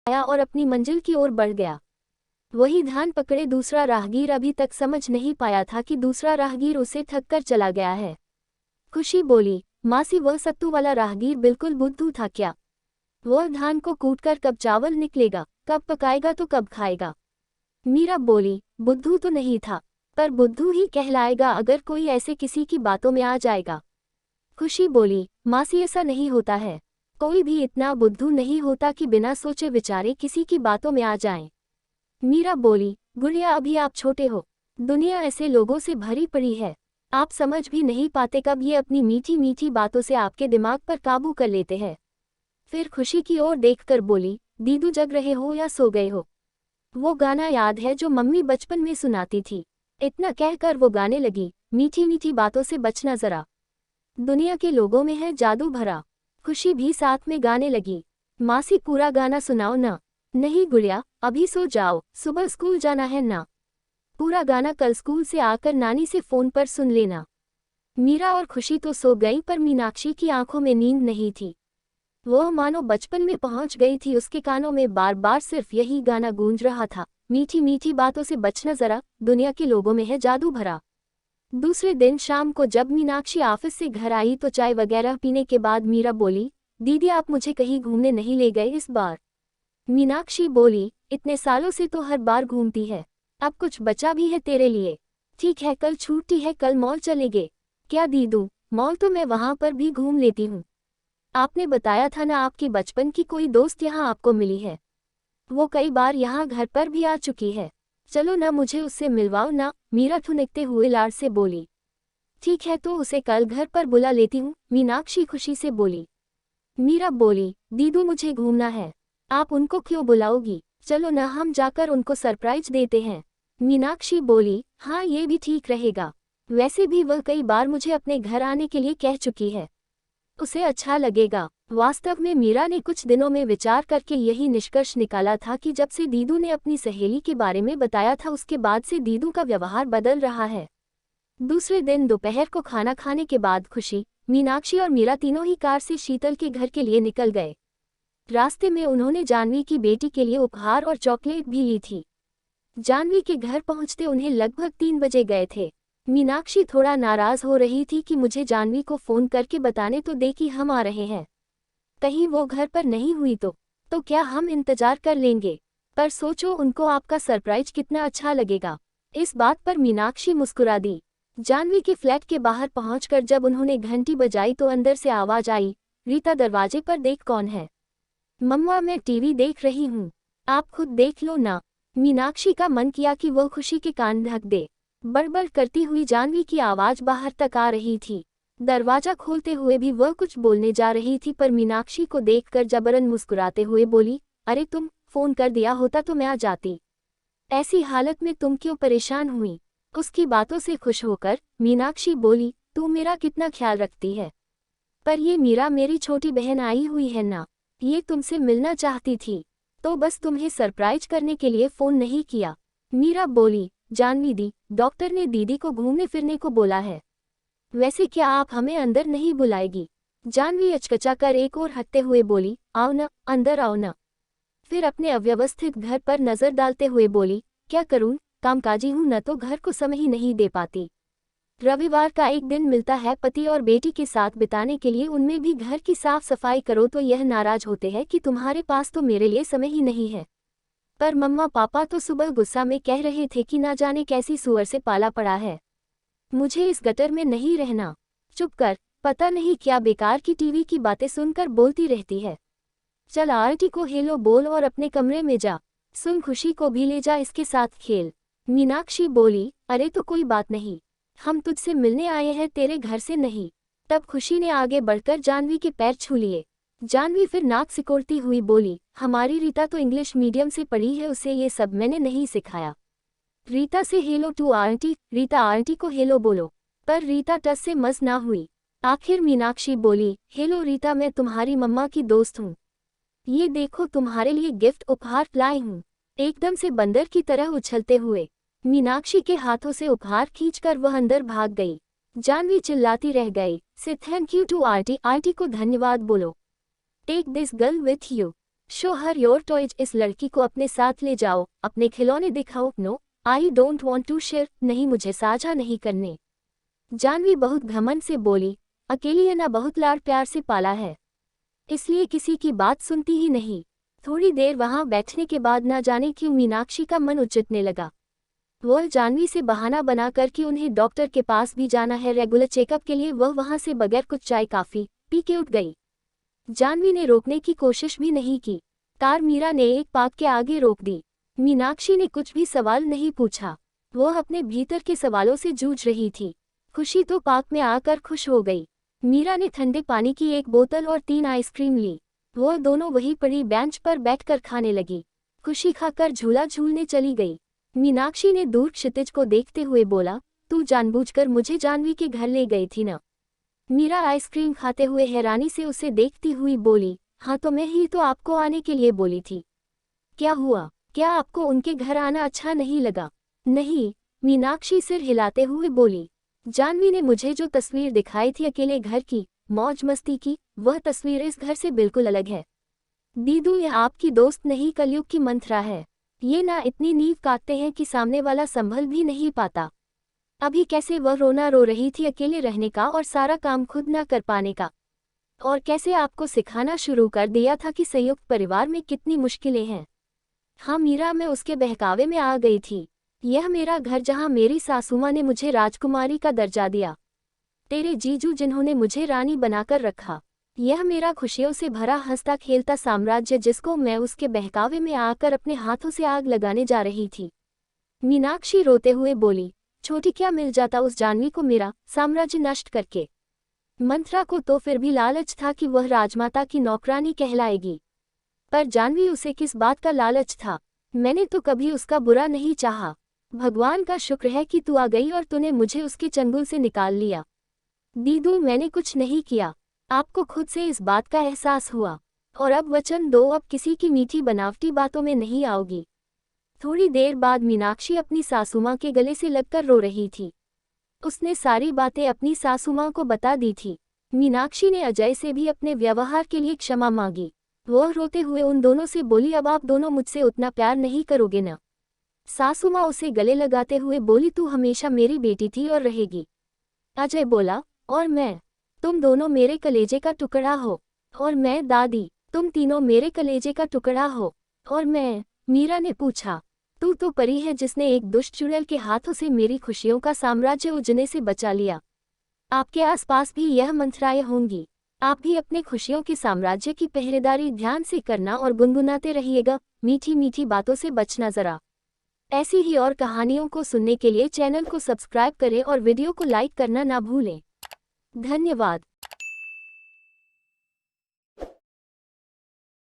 आया और अपनी मंजिल की ओर बढ़ गया। वही ध्यान पकड़े दूसरा राहगीर अभी तक समझ नहीं पाया था कि दूसरा राहगीर उसे ठग कर चला गया है। खुशी बोली, मासी वह सत्तू वाला राहगीर बिल्कुल बुद्धू था क्या? वह धान को कूटकर कब चावल निकलेगा, कब पकाएगा तो कब खाएगा। मीरा बोली, बुद्धू तो नहीं था, पर बुद्धू ही कहलाएगा अगर कोई ऐसे किसी की बातों में आ जाएगा। खुशी बोली, मासी ऐसा नहीं होता है, कोई भी इतना बुद्धू नहीं होता कि बिना सोचे विचारे किसी की बातों में आ जाए। मीरा बोली, गुड़िया अभी आप छोटे हो, दुनिया ऐसे लोगों से भरी पड़ी है, आप समझ भी नहीं पाते कब ये अपनी मीठी मीठी बातों से आपके दिमाग पर काबू कर लेते हैं। फिर खुशी की ओर देखकर बोली, दीदू जग रहे हो या सो गए हो? वो गाना याद है जो मम्मी बचपन में सुनाती थी। इतना कहकर वो गाने लगी, मीठी मीठी बातों से बचना जरा, दुनिया के लोगों में है जादू भरा। खुशी भी साथ में गाने लगी, मासी पूरा गाना सुनाओ ना। नहीं गुड़िया, अभी सो जाओ, सुबह स्कूल जाना है ना। पूरा गाना कल स्कूल से आकर नानी से फोन पर सुन लेना। मीरा और खुशी तो सो गई पर मीनाक्षी की आंखों में नींद नहीं थी। वह मानो बचपन में पहुंच गई थी, उसके कानों में बार बार सिर्फ यही गाना गूंज रहा था, मीठी मीठी बातों से बचना जरा, दुनिया के लोगों में है जादू भरा। दूसरे दिन शाम को जब मीनाक्षी ऑफिस से घर आई तो चाय वगैरह पीने के बाद मीरा बोली, दीदी आप मुझे कहीं घूमने नहीं ले गए इस बार? मीनाक्षी बोली, इतने सालों से तो हर बार घूमती है, अब कुछ बचा भी है तेरे लिए। ठीक है कल छुट्टी है, कल मॉल चलेंगे। क्या दीदू, मॉल तो मैं वहां पर भी घूम लेती हूँ। आपने बताया था ना आपकी बचपन की कोई दोस्त यहाँ आपको मिली है, वो कई बार यहाँ घर पर भी आ चुकी है, चलो ना मुझे उससे मिलवाओ ना। मीरा ठुनकते हुए लाड़ से बोली। ठीक है तो उसे कल घर पर बुला लेती हूँ, मीनाक्षी खुशी से बोली। मीरा बोली, दीदू मुझे घूमना है, आप उनको क्यों बुलाओगी, चलो ना हम जाकर उनको सरप्राइज देते हैं। मीनाक्षी बोली, हाँ ये भी ठीक रहेगा, वैसे भी वह कई बार मुझे अपने घर आने के लिए कह चुकी है, उसे अच्छा लगेगा। वास्तव में मीरा ने कुछ दिनों में विचार करके यही निष्कर्ष निकाला था कि जब से दीदू ने अपनी सहेली के बारे में बताया था उसके बाद से दीदू का व्यवहार बदल रहा है। दूसरे दिन दोपहर को खाना खाने के बाद खुशी, मीनाक्षी और मीरा तीनों ही कार से शीतल के घर के लिए निकल गए। रास्ते में उन्होंने जानवी की बेटी के लिए उपहार और चॉकलेट भी ली थी। जानवी के घर पहुंचते उन्हें लगभग 3 बजे गए थे। मीनाक्षी थोड़ा नाराज हो रही थी कि मुझे जानवी को फोन करके बताने तो दे कि हम आ रहे हैं, कहीं वो घर पर नहीं हुई तो क्या हम इंतजार कर लेंगे, पर सोचो उनको आपका सरप्राइज कितना अच्छा लगेगा। इस बात पर मीनाक्षी मुस्कुरा दी। जानवी के फ्लैट के बाहर पहुंचकर जब उन्होंने घंटी बजाई तो अंदर से आवाज आई, रीता दरवाजे पर देख कौन है। मम्मा मैं टीवी देख रही हूँ, आप खुद देख लो ना। मीनाक्षी का मन किया कि वो खुशी के कान ढक दे। बड़बड़ करती हुई जानवी की आवाज बाहर तक आ रही थी। दरवाजा खोलते हुए भी वह कुछ बोलने जा रही थी पर मीनाक्षी को देखकर जबरन मुस्कुराते हुए बोली, अरे तुम फोन कर दिया होता तो मैं आ जाती, ऐसी हालत में तुम क्यों परेशान हुई। उसकी बातों से खुश होकर मीनाक्षी बोली, तू मेरा कितना ख्याल रखती है, पर ये मीरा मेरी छोटी बहन आई हुई है ना, ये तुमसे मिलना चाहती थी, तो बस तुम्हें सरप्राइज करने के लिए फोन नहीं किया। मीरा बोली, जानवी दी, डॉक्टर ने दीदी को घूमने फिरने को बोला है, वैसे क्या आप हमें अंदर नहीं बुलाएगी? जानवी अचकचा कर एक और हटते हुए बोली, आओ न, अंदर आओ न। फिर अपने अव्यवस्थित घर पर नजर डालते हुए बोली, क्या करूं, कामकाजी हूं न तो घर को समय ही नहीं दे पाती। रविवार का एक दिन मिलता है पति और बेटी के साथ बिताने के लिए, उनमें भी घर की साफ सफाई करो तो यह नाराज होते हैं कि तुम्हारे पास तो मेरे लिए समय ही नहीं है। पर मम्मा पापा तो सुबह गुस्सा में कह रहे थे कि ना जाने कैसी सुअर से पाला पड़ा है, मुझे इस गटर में नहीं रहना। चुप कर, पता नहीं क्या बेकार की टीवी की बातें सुनकर बोलती रहती है। चल आरती को हेलो बोल और अपने कमरे में जा, सुन खुशी को भी ले जा इसके साथ खेल। मीनाक्षी बोली, अरे तो कोई बात नहीं, हम तुझसे मिलने आए हैं तेरे घर से नहीं। तब खुशी ने आगे बढ़कर जानवी के पैर छू लिए। जानवी फिर नाक सिकोड़ती हुई बोली, हमारी रीता तो इंग्लिश मीडियम से पढ़ी है, उसे ये सब मैंने नहीं सिखाया। रीता से hello to aunty, Rita aunty को हेलो बोलो। पर रीता टस से मस ना हुई। आखिर मीनाक्षी बोली, हेलो रीता, मैं तुम्हारी मम्मा की दोस्त हूँ, ये देखो तुम्हारे लिए गिफ्ट उपहार लाई हूँ। एकदम से बंदर की तरह उछलते हुए मीनाक्षी के हाथों से उपहार खींचकर वह अंदर भाग गई। जानवी चिल्लाती रह गई, से thank you to aunty, aunty को धन्यवाद बोलो। Take this girl with you. Show her your toys. इस लड़की को अपने साथ ले जाओ, अपने खिलौने दिखाओ। No I don't want to share. नहीं, मुझे साझा नहीं करने। जानवी बहुत घमंड से बोली, अकेली है ना, बहुत लाड प्यार से पाला है, इसलिए किसी की बात सुनती ही नहीं। थोड़ी देर वहां बैठने के बाद ना जाने क्यों मीनाक्षी का मन उचटने लगा। वह जानवी से बहाना बनाकर कि उन्हें डॉक्टर के पास भी जाना है रेगुलर चेकअप के लिए, वह वहां से बगैर कुछ चाय काफी पी के उठ गई। जानवी ने रोकने की कोशिश भी नहीं की। कार मीरा ने एक पार्क के आगे रोक दी। मीनाक्षी ने कुछ भी सवाल नहीं पूछा, वह अपने भीतर के सवालों से जूझ रही थी। खुशी तो पार्क में आकर खुश हो गई। मीरा ने ठंडे पानी की एक बोतल और 3 आइसक्रीम ली। वह दोनों वहीं पड़ी बेंच पर बैठकर खाने लगी। खुशी खाकर झूला झूलने चली गई। मीनाक्षी ने दूर क्षितिज को देखते हुए बोला, तू जानबूझकर मुझे जानवी के घर ले गई थी ना? मीरा आइसक्रीम खाते हुए हैरानी से उसे देखती हुई बोली, हाँ, तो मैं ही तो आपको आने के लिए बोली थी। क्या हुआ? क्या आपको उनके घर आना अच्छा नहीं लगा? नहीं, मीनाक्षी सिर हिलाते हुए बोली। जानवी ने मुझे जो तस्वीर दिखाई थी अकेले घर की, मौज मस्ती की, वह तस्वीर इस घर से बिल्कुल अलग है। दीदू, यह आपकी दोस्त नहीं, कलयुग की मंत्रा है। ये ना इतनी नींव काटते हैं कि सामने वाला संभल भी नहीं पाता। अभी कैसे वह रोना रो रही थी अकेले रहने का और सारा काम खुद ना कर पाने का, और कैसे आपको सिखाना शुरू कर दिया था कि संयुक्त परिवार में कितनी मुश्किलें हैं। हाँ मीरा, मैं उसके बहकावे में आ गई थी। यह मेरा घर जहाँ मेरी सासुमाँ ने मुझे राजकुमारी का दर्जा दिया, तेरे जीजू जिन्होंने मुझे रानी बनाकर रखा, यह मेरा खुशियों से भरा हंसता खेलता साम्राज्य जिसको मैं उसके बहकावे में आकर अपने हाथों से आग लगाने जा रही थी। मीनाक्षी रोते हुए बोली, छोटी, क्या मिल जाता उस जानवी को मेरा साम्राज्य नष्ट करके? मंत्रा को तो फिर भी लालच था कि वह राजमाता की नौकरानी कहलाएगी, पर जानवी उसे किस बात का लालच था? मैंने तो कभी उसका बुरा नहीं चाहा। भगवान का शुक्र है कि तू आ गई और तूने मुझे उसके चंगुल से निकाल लिया। दीदू, मैंने कुछ नहीं किया, आपको खुद से इस बात का एहसास हुआ, और अब वचन दो, अब किसी की मीठी बनावटी बातों में नहीं आओगी। थोड़ी देर बाद मीनाक्षी अपनी सासुमाँ के गले से लगकर रो रही थी। उसने सारी बातें अपनी सासुमाँ को बता दी थी। मीनाक्षी ने अजय से भी अपने व्यवहार के लिए क्षमा मांगी। वह रोते हुए उन दोनों से बोली, अब आप दोनों मुझसे उतना प्यार नहीं करोगे ना? सासुमाँ उसे गले लगाते हुए बोली, तू हमेशा मेरी बेटी थी और रहेगी। अजय बोला, और मैं? तुम दोनों मेरे कलेजे का टुकड़ा हो। और मैं? दादी, तुम तीनों मेरे कलेजे का टुकड़ा हो। और मैं? मीरा ने पूछा। तू तो परी है जिसने एक दुष्ट चुड़ैल के हाथों से मेरी खुशियों का साम्राज्य उजड़ने से बचा लिया। आपके आसपास भी यह मंथराएं होंगी। आप भी अपने खुशियों के साम्राज्य की पहरेदारी ध्यान से करना और गुनगुनाते रहिएगा, मीठी मीठी बातों से बचना जरा। ऐसी ही और कहानियों को सुनने के लिए चैनल को सब्सक्राइब करें और वीडियो को लाइक करना ना भूलें। धन्यवाद।